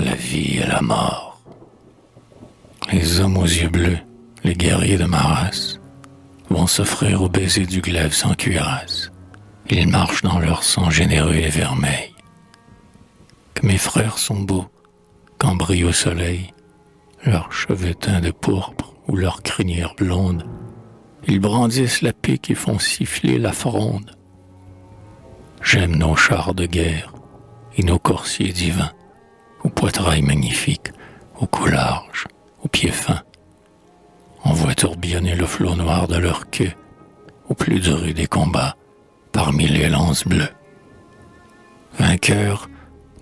la vie et la mort. Les hommes aux yeux bleus, les guerriers de ma race, vont s'offrir au baiser du glaive sans cuirasse. Ils marchent dans leur sang généreux et vermeil. Que mes frères sont beaux, quand brille au soleil leurs cheveux teints de pourpre ou leurs crinières blondes. Ils brandissent la pique et font siffler la fronde. J'aime nos chars de guerre et nos coursiers divins, aux poitrails magnifiques, aux coups larges, aux pieds fins. On voit tourbillonner le flot noir de leur queue, au plus dur des combats, parmi les lances bleues. Vainqueurs,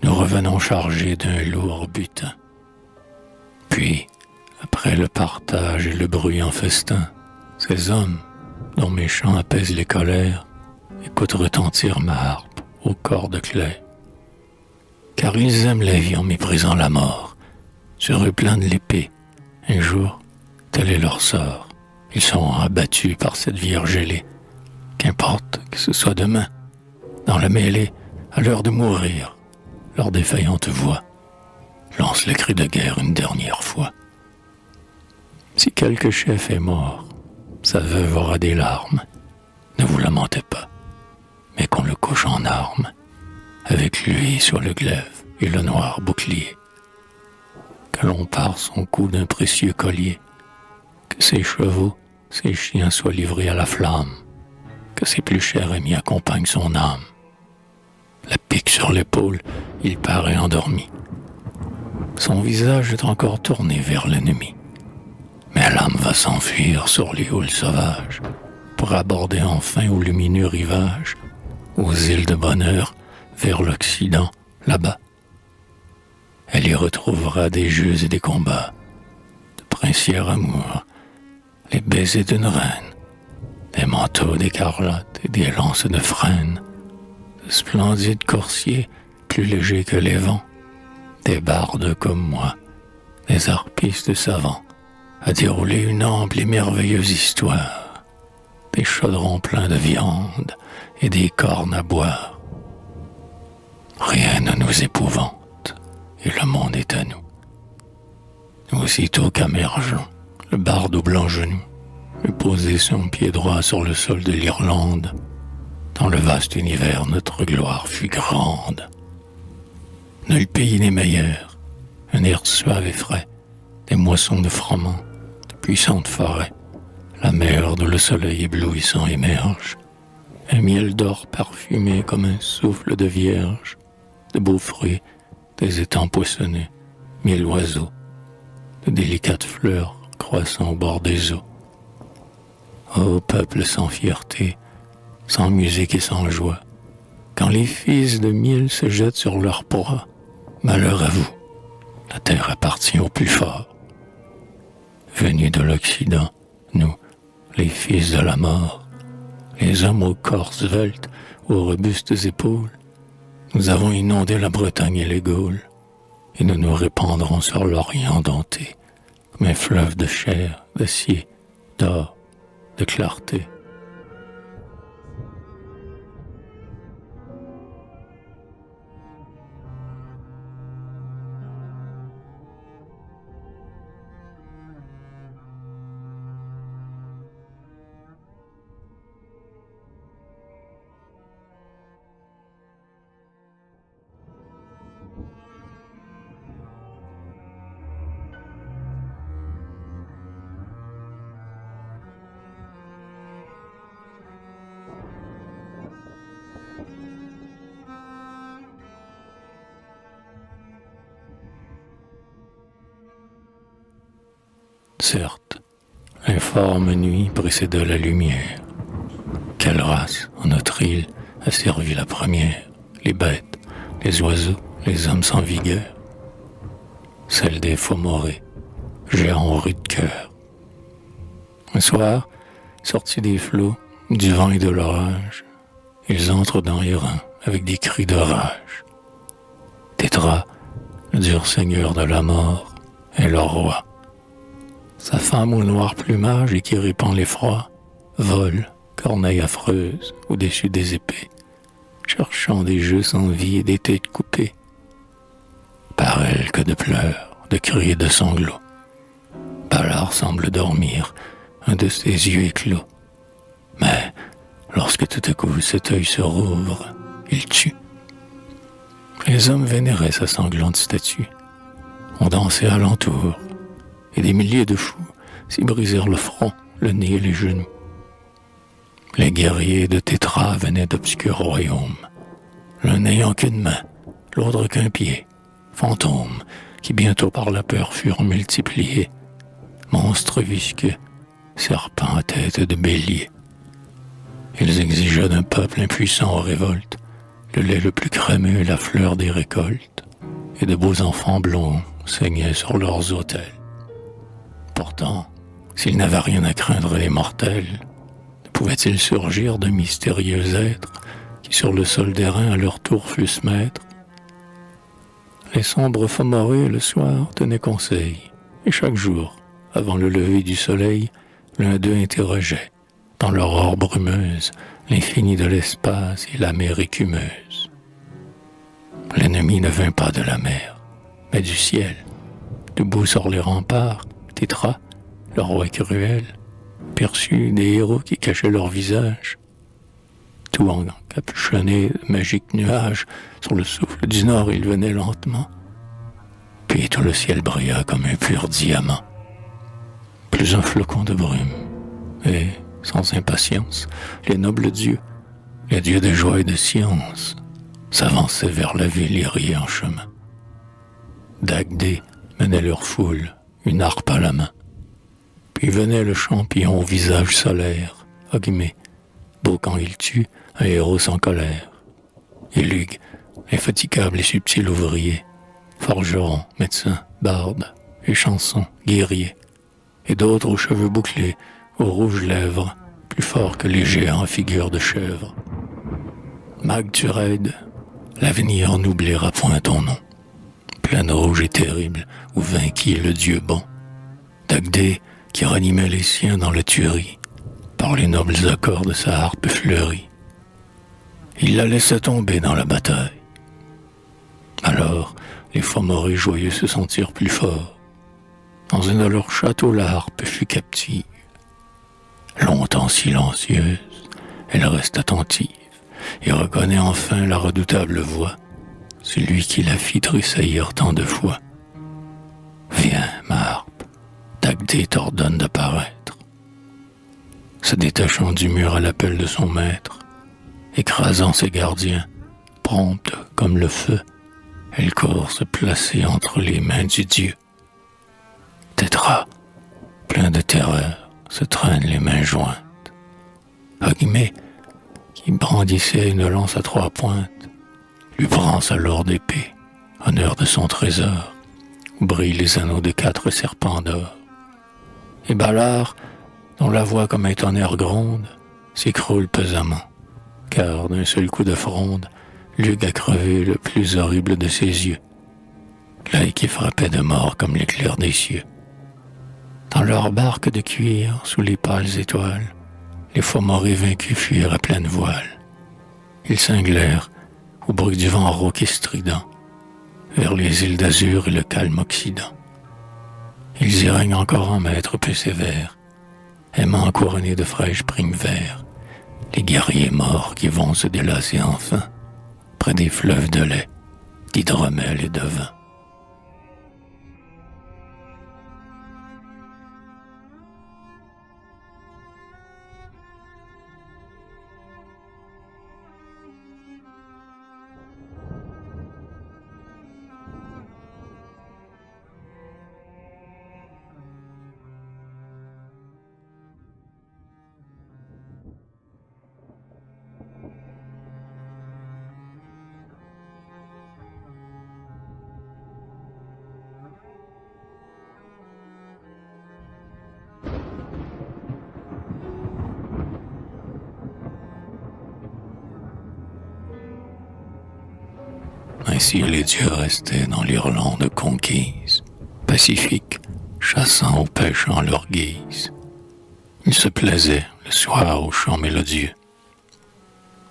nous revenons chargés d'un lourd butin. Puis, après le partage et le bruyant festin, ces hommes, dont mes chants apaisent les colères, écoutent retentir ma harpe aux cordes claires. Car ils aiment la vie en méprisant la mort. Sur eux plane l'épée. Un jour, tel est leur sort. Ils seront abattus par cette vierge ailée. Qu'importe que ce soit demain, dans la mêlée, à l'heure de mourir, leur défaillante voix lance le cri de guerre une dernière fois. Si quelque chef est mort, sa veuve aura des larmes. Ne vous lamentez pas, mais qu'on le couche en armes, avec lui sur le glaive et le noir bouclier. Que l'on pare son cou d'un précieux collier, que ses chevaux, ses chiens soient livrés à la flamme, que ses plus chers amis accompagnent son âme. La pique sur l'épaule, il paraît endormi. Son visage est encore tourné vers l'ennemi. Mais l'âme va s'enfuir sur les houles sauvages pour aborder enfin au lumineux rivage, aux îles de bonheur, vers l'Occident, là-bas. Elle y retrouvera des jeux et des combats, de princières amours, les baisers d'une reine, des manteaux d'écarlate et des lances de frêne, de splendides coursiers plus légers que les vents, des bardes comme moi, des harpistes savants, à dérouler une ample et merveilleuse histoire, des chaudrons pleins de viande et des cornes à boire. Rien ne nous épouvante, et le monde est à nous. Aussitôt qu'amergeant, le barde au blanc genou eut posé son pied droit sur le sol de l'Irlande, dans le vaste univers notre gloire fut grande. Nul pays n'est meilleur, un air suave et frais, des moissons de froment, de puissantes forêts, la mer d'où le soleil éblouissant émerge, un miel d'or parfumé comme un souffle de vierge, de beaux fruits, des étangs poissonnés, mille oiseaux, de délicates fleurs croissant au bord des eaux. Ô peuple sans fierté, sans musique et sans joie, quand les fils de mille se jettent sur leur proie, malheur à vous, la terre appartient aux plus forts. Venus de l'Occident, nous, les fils de la mort, les hommes aux corps sveltes, aux robustes épaules, nous avons inondé la Bretagne et les Gaules, et nous nous répandrons sur l'Orient denté, comme un fleuve de chair, d'acier, d'or, de clarté. Certes, l'informe nuit précéda la lumière. Quelle race, en notre île, a servi la première? Les bêtes, les oiseaux, les hommes sans vigueur? Celle des faux-morés, géants rudes de cœur. Un soir, sortis des flots, du vent et de l'orage, ils entrent dans les reins avec des cris de rage. Tétra, le dur seigneur de la mort, est leur roi. Sa femme au noir plumage et qui répand l'effroi vole, corneille affreuse, au-dessus des épées, cherchant des jeux sans vie et des têtes coupées. par elle que de pleurs, de cris et de sanglots. Ballard semble dormir, un de ses yeux éclos. Mais lorsque tout à coup cet œil se rouvre, il tue. Les hommes vénéraient sa sanglante statue. On dansait alentour, et des milliers de fous s'y brisèrent le front, le nez et les genoux. Les guerriers de Tétra venaient d'obscurs royaumes, l'un n'ayant qu'une main, l'autre qu'un pied, fantômes qui bientôt par la peur furent multipliés, monstres visqueux, serpents à tête de bélier. Ils exigeaient d'un peuple impuissant aux révoltes le lait le plus crémeux et la fleur des récoltes, et de beaux enfants blonds saignaient sur leurs autels. Pourtant, s'ils n'avaient rien à craindre des mortels, ne pouvait-il surgir de mystérieux êtres qui sur le sol d'airain à leur tour fussent maîtres? Les sombres Fomorrhées le soir tenaient conseil, et chaque jour, avant le lever du soleil, l'un d'eux interrogeait, dans l'aurore brumeuse, l'infini de l'espace et la mer écumeuse. L'ennemi ne vint pas de la mer, mais du ciel. Debout sur les remparts, Tétra, le roi cruel, perçut des héros qui cachaient leur visage. Tout encapuchonnés de magiques nuages, sur le souffle du nord ils venaient lentement. Puis tout le ciel brilla comme un pur diamant. Plus un flocon de brume, et, sans impatience, les nobles dieux, les dieux de joie et de science, s'avançaient vers la ville et riaient en chemin. Dagdé menait leur foule, une harpe à la main. Puis venait le champion au visage solaire, Ogmé, beau quand il tue, un héros sans colère. Et Lug, infatigable et subtil ouvrier, forgeron, médecin, barde, et chanson, guerrier, et d'autres aux cheveux bouclés, aux rouges lèvres, plus forts que les géants en figure de chèvre. Magtured, l'avenir n'oubliera point ton nom. Plaine rouge et terrible, où vainquit le dieu bon. Dagdé, qui ranimait les siens dans la tuerie, par les nobles accords de sa harpe fleurie. Il la laissait tomber dans la bataille. Alors, les Fomorrhées joyeux se sentirent plus forts. Dans un de leurs châteaux, la harpe fut captive. Longtemps silencieuse, elle reste attentive et reconnaît enfin la redoutable voix, celui qui la fit tressaillir tant de fois. Viens, ma harpe, Dagdé t'ordonne de paraître. Se détachant du mur à l'appel de son maître, écrasant ses gardiens, prompte comme le feu, elle court se placer entre les mains du dieu. Tétra, plein de terreur, se traîne les mains jointes. Ogmé, qui brandissait une lance à 3 pointes, lui prend sa lourde épée, honneur de son trésor, où brillent les anneaux de 4 serpents d'or. Et Ballard, dont la voix comme un tonnerre gronde, s'écroule pesamment, car d'un seul coup de fronde, Lug a crevé le plus horrible de ses yeux, l'œil qui frappait de mort comme l'éclair des cieux. Dans leur barque de cuir, sous les pâles étoiles, les Fomorrhées vaincus fuirent à pleine voile. Ils cinglèrent, au bruit du vent rauque et strident, vers les îles d'azur et le calme occident. Ils y règnent encore en maîtres peu sévères, aimant couronner de fraîches primes verts, les guerriers morts qui vont se délasser enfin, près des fleuves de lait, d'hydromel et de vin. Ainsi les dieux restaient dans l'Irlande conquise, pacifiques, chassant ou pêchant leur guise. Ils se plaisaient le soir aux chants mélodieux.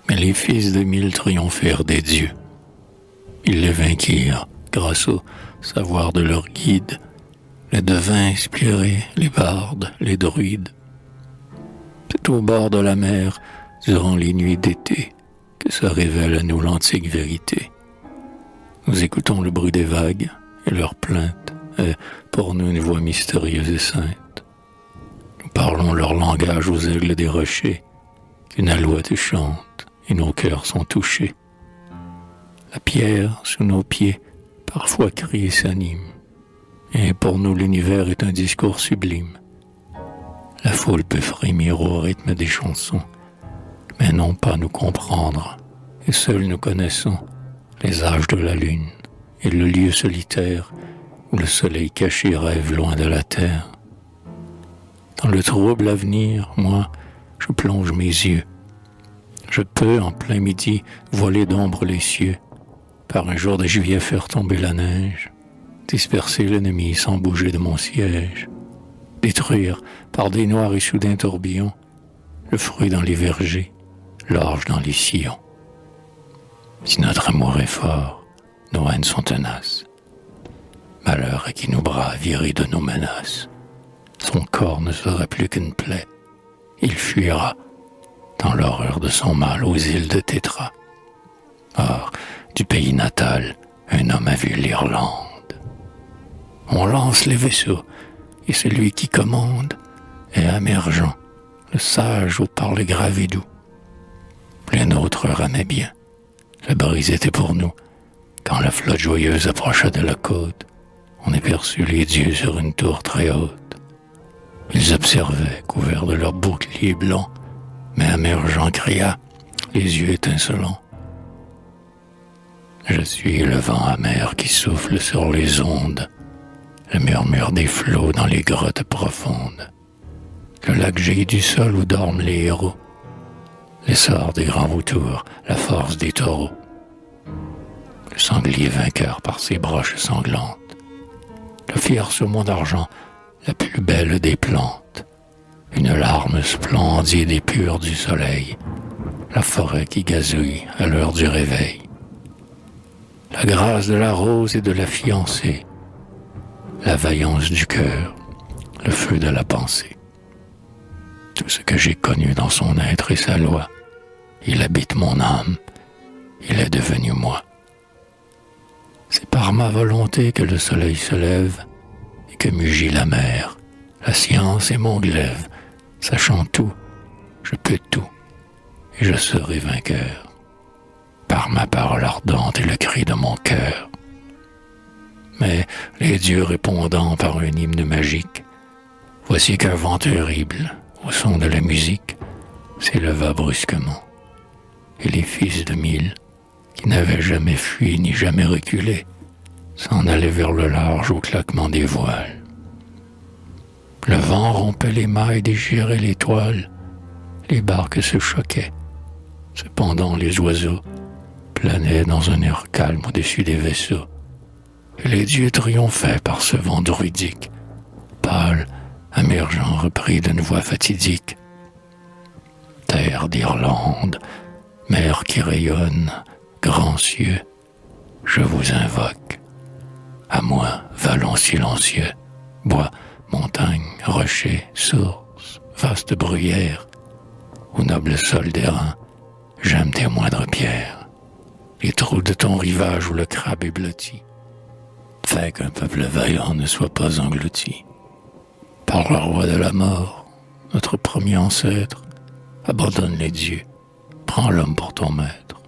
Mais les fils de Mille triomphèrent des dieux. Ils les vainquirent grâce au savoir de leurs guides, les devins inspirés, les bardes, les druides. C'est au bord de la mer, durant les nuits d'été, que se révèle à nous l'antique vérité. Nous écoutons le bruit des vagues, et leur plainte est pour nous une voix mystérieuse et sainte. Nous parlons leur langage aux aigles des rochers, qu'une alouette chante, et nos cœurs sont touchés. La pierre, sous nos pieds, parfois crie et s'anime, et pour nous l'univers est un discours sublime. La foule peut frémir au rythme des chansons, mais non pas nous comprendre, et seuls nous connaissons les âges de la lune et le lieu solitaire où le soleil caché rêve loin de la terre. Dans le trouble avenir, moi, je plonge mes yeux. Je peux, en plein midi, voiler d'ombre les cieux, par un jour de juillet faire tomber la neige, disperser l'ennemi sans bouger de mon siège, détruire, par des noirs et soudains tourbillons, le fruit dans les vergers, l'orge dans les sillons. Si notre amour est fort, nos haines sont tenaces. Malheur à qui nous bravira de nos menaces. Son corps ne sera plus qu'une plaie. Il fuira, dans l'horreur de son mal, aux îles de Tétra. Or, du pays natal, un homme a vu l'Irlande. On lance les vaisseaux, et celui qui commande est Amergent, le sage au parler grave et doux. Les nôtres ramaient bien. La brise était pour nous. Quand la flotte joyeuse approcha de la côte, on aperçut les dieux sur une tour très haute. Ils observaient, couverts de leurs boucliers blancs, mais Amergent cria, les yeux étincelants. Je suis le vent amer qui souffle sur les ondes, le murmure des flots dans les grottes profondes, le lac jaillit du sol où dorment les héros, l'essor des grands vautours, la force des taureaux. Le sanglier vainqueur par ses broches sanglantes, le fier saumon d'argent, la plus belle des plantes, une larme splendide et pure du soleil, la forêt qui gazouille à l'heure du réveil, la grâce de la rose et de la fiancée, la vaillance du cœur, le feu de la pensée. Tout ce que j'ai connu dans son être et sa loi, il habite mon âme, il est devenu moi. C'est par ma volonté que le soleil se lève et que mugit la mer. La science est mon glaive, sachant tout, je peux tout, et je serai vainqueur. Par ma parole ardente et le cri de mon cœur. Mais les dieux répondant par un hymne magique, voici qu'un vent terrible, au son de la musique, s'éleva brusquement, et les fils de Mille, qui n'avaient jamais fui ni jamais reculé, s'en allaient vers le large au claquement des voiles. Le vent rompait les mâts et déchirait les toiles, les barques se choquaient. Cependant les oiseaux planaient dans un air calme au-dessus des vaisseaux, et les dieux triomphaient par ce vent druidique, pâle, Amergent reprit d'une voix fatidique. Terre d'Irlande, mer qui rayonne, grands cieux, je vous invoque. À moi, vallons silencieux, bois, montagnes, rochers, sources, vastes bruyères, au noble sol d'airain, j'aime tes moindres pierres, les trous de ton rivage où le crabe est blotti. Fais qu'un peuple vaillant ne soit pas englouti. Par le roi de la mort, notre premier ancêtre, abandonne les dieux, prends l'homme pour ton maître.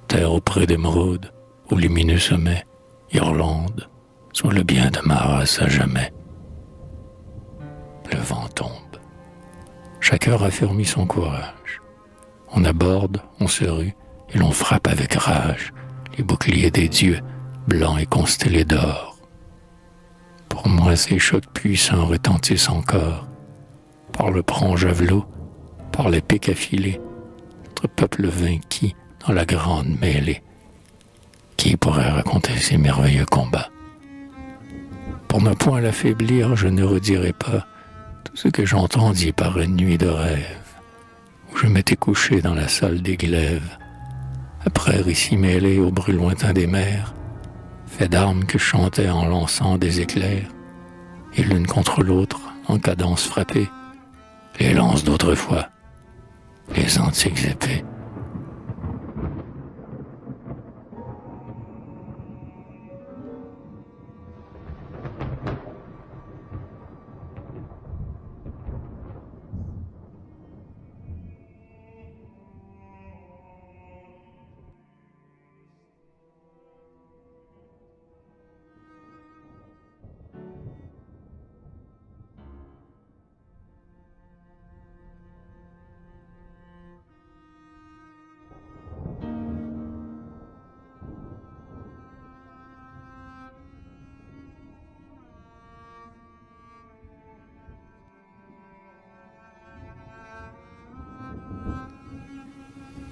Terre auprès d'émeraude, au lumineux sommet, Irlande, soit le bien de ma race à jamais. Le vent tombe. Chaque heure affermit son courage. On aborde, on se rue, et l'on frappe avec rage les boucliers des dieux, blancs et constellés d'or. Pour moi, ces chocs puissants retentissent encore. Par le prompt javelot, par les pics affilés, notre peuple vainquit dans la grande mêlée. Qui pourrait raconter ces merveilleux combats? Pour ne point l'affaiblir, je ne redirai pas tout ce que j'entendis par une nuit de rêve, où je m'étais couché dans la salle des glaives, après récits mêlés au bruit lointain des mers, faits d'armes que chantaient en lançant des éclairs, et l'une contre l'autre, en cadence frappée, les lances d'autrefois, les antiques épées.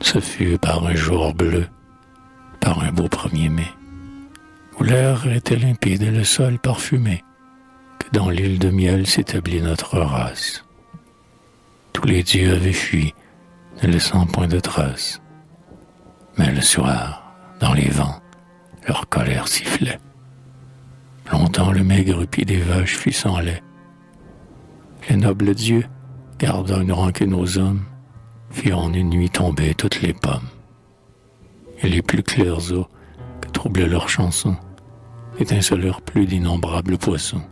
Ce fut par un jour bleu, par un beau 1er mai, où l'air était limpide et le sol parfumé, que dans l'île de miel s'établit notre race. Tous les dieux avaient fui, ne laissant point de traces. Mais le soir, dans les vents, leur colère sifflait. Longtemps le maigre pied des vaches fut sans lait. Les nobles dieux, gardant une rancune aux hommes, firent en une nuit tomber toutes les pommes. Et les plus clairs eaux que troublaient leurs chansons étincelèrent plus d'innombrables poissons.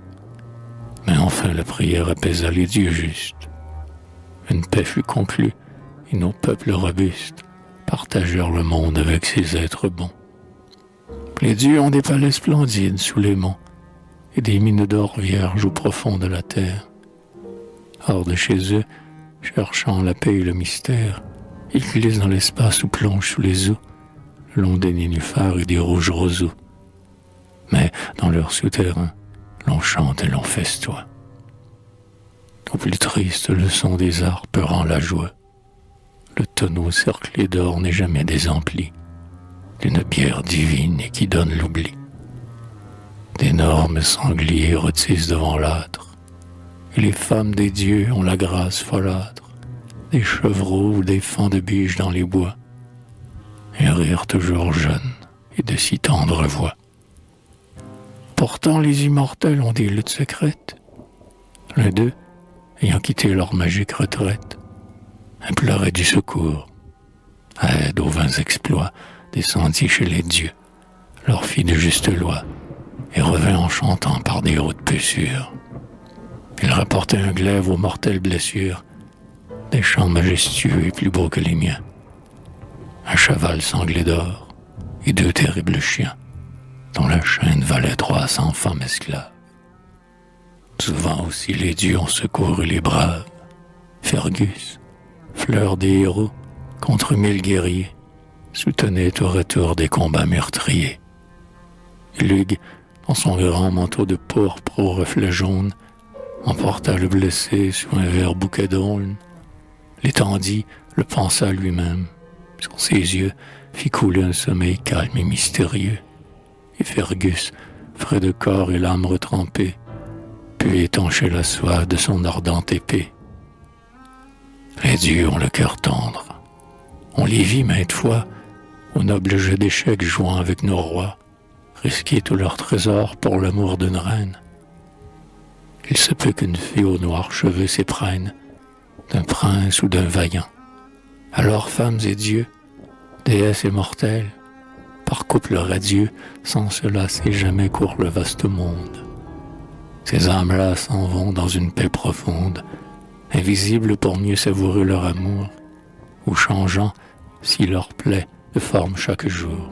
Mais enfin la prière apaisa les dieux justes. Une paix fut conclue, et nos peuples robustes partagèrent le monde avec ces êtres bons. Les dieux ont des palais splendides sous les monts, et des mines d'or vierges au profond de la terre. Hors de chez eux, cherchant la paix et le mystère, ils glissent dans l'espace ou plongent sous les eaux, le long des nénuphars et des rouges roseaux. Mais dans leur souterrain, l'on chante et l'on festoie. Au plus triste, le son des harpes rend la joie. Le tonneau cerclé d'or n'est jamais désempli d'une bière divine et qui donne l'oubli. D'énormes sangliers rôtissent devant l'âtre, et les femmes des dieux ont la grâce folâtre des chevreaux ou des fans de biche dans les bois, et un rire toujours jeune et de si tendre voix. Pourtant les immortels ont des luttes secrètes, l'un d'eux, ayant quitté leur magique retraite, implorait du secours, aide aux vains exploits, descendit chez les dieux, leur fit de justes lois, et revint en chantant par des hautes peu sûres. Il rapportait un glaive aux mortelles blessures, des chants majestueux et plus beaux que les miens, un cheval sanglé d'or et 2 terribles chiens, dont la chaîne valait 300 femmes esclaves. Souvent aussi les dieux ont secouru les braves, Fergus, fleur des héros, contre 1000 guerriers, soutenait tour à tour des combats meurtriers. Lug, dans son grand manteau de pourpre aux reflets jaunes, emporta le blessé sous un vert bouquet d'aulnes, l'étendit, le pensa lui-même, sur ses yeux fit couler un sommeil calme et mystérieux, et Fergus, frais de corps et l'âme retrempée, put étancher la soif de son ardente épée. Les dieux ont le cœur tendre, on les vit maintes fois au noble jeu d'échecs jouant avec nos rois, risquer tous leurs trésors pour l'amour d'une reine. Il se peut qu'une fille aux noirs cheveux s'éprenne d'un prince ou d'un vaillant. Alors femmes et dieux, déesses immortelles, par couple radieux, sans se lasser jamais court le vaste monde. Ces âmes-là s'en vont dans une paix profonde, invisibles pour mieux savourer leur amour, ou changeant, si leur plaît, de forme chaque jour.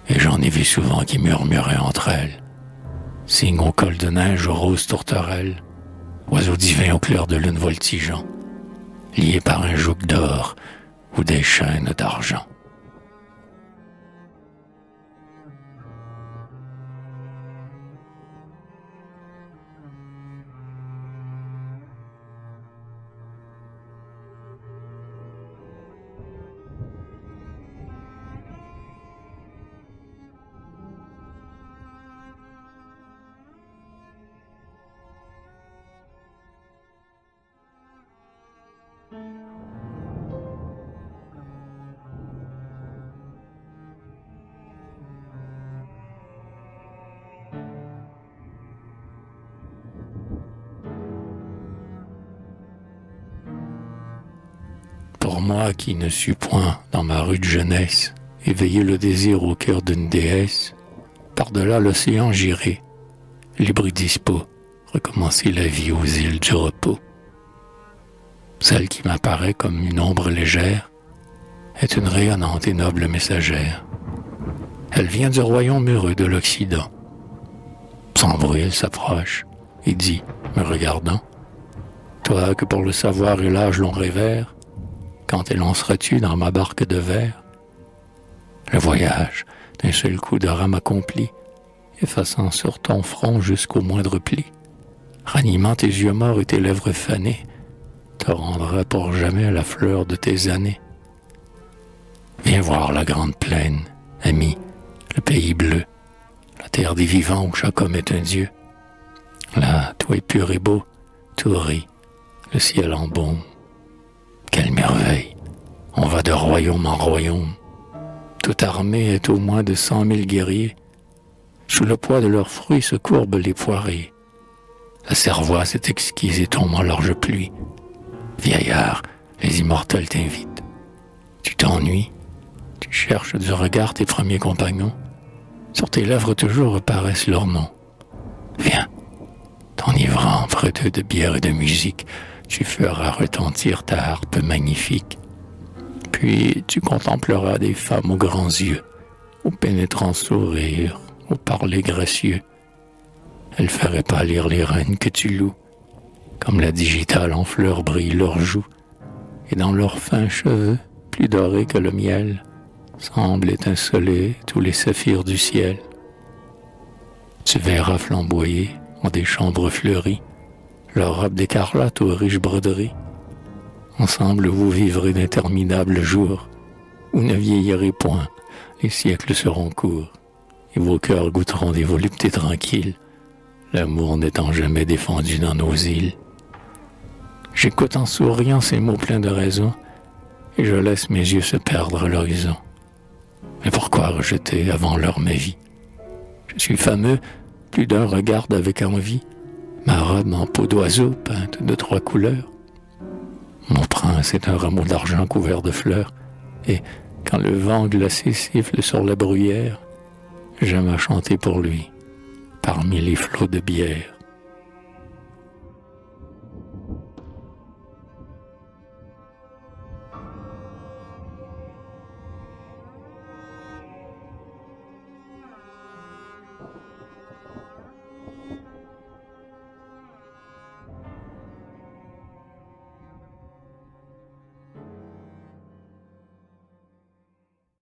Et j'en ai vu souvent qui murmuraient entre elles, cygnes au col de neige aux roses tourterelles, oiseaux divins au clair de lune voltigeant, liés par un joug d'or ou des chaînes d'argent. moi qui ne sus point, dans ma rude jeunesse, éveiller le désir au cœur d'une déesse, par-delà l'océan j'irai, libre et dispo, recommencer la vie aux îles du repos. Celle qui m'apparaît comme une ombre légère est une rayonnante et noble messagère. Elle vient du royaume heureux de l'Occident. Sans bruit, elle s'approche et dit, me regardant, « Toi que pour le savoir et l'âge l'on révère, quand te lanceras-tu dans ma barque de verre? » Le voyage, d'un seul coup de rame accompli, effaçant sur ton front jusqu'au moindre pli, ranimant tes yeux morts et tes lèvres fanées, te rendra pour jamais la fleur de tes années. Viens voir la grande plaine, ami, le pays bleu, la terre des vivants où chaque homme est un dieu. Là, tout est pur et beau, tout rit, le ciel en baume. Quelle merveille! On va de royaume en royaume. Toute armée est au moins de 100 000 guerriers. Sous le poids de leurs fruits se courbent les poiriers. La cervoise est exquise et tombe en large pluie. Vieillard, les immortels t'invitent. Tu t'ennuies, tu cherches du regard tes premiers compagnons. Sur tes lèvres toujours reparaissent leurs noms. Viens, t'enivrant près d'eux de bière et de musique, tu feras retentir ta harpe magnifique. Puis tu contempleras des femmes aux grands yeux, aux pénétrants sourires, aux parler gracieux. Elles feraient pâlir les reines que tu loues, comme la digitale en fleurs brille leurs joues, et dans leurs fins cheveux, plus dorés que le miel, semblent étinceler tous les saphirs du ciel. Tu verras flamboyer en des chambres fleuries, leurs robes d'écarlate aux riches broderies. Ensemble vous vivrez d'interminables jours, où ne vieillirez point, les siècles seront courts, et vos cœurs goûteront des voluptés tranquilles, l'amour n'étant jamais défendu dans nos îles. J'écoute en souriant ces mots pleins de raison, et je laisse mes yeux se perdre à l'horizon. Mais pourquoi rejeter avant l'heure ma vie? Je suis fameux, plus d'un regarde avec envie ma robe en peau d'oiseau peinte de 3 couleurs. Mon prince est un rameau d'argent couvert de fleurs, et quand le vent glacé siffle sur la bruyère, j'aime à chanter pour lui, parmi les flots de bière.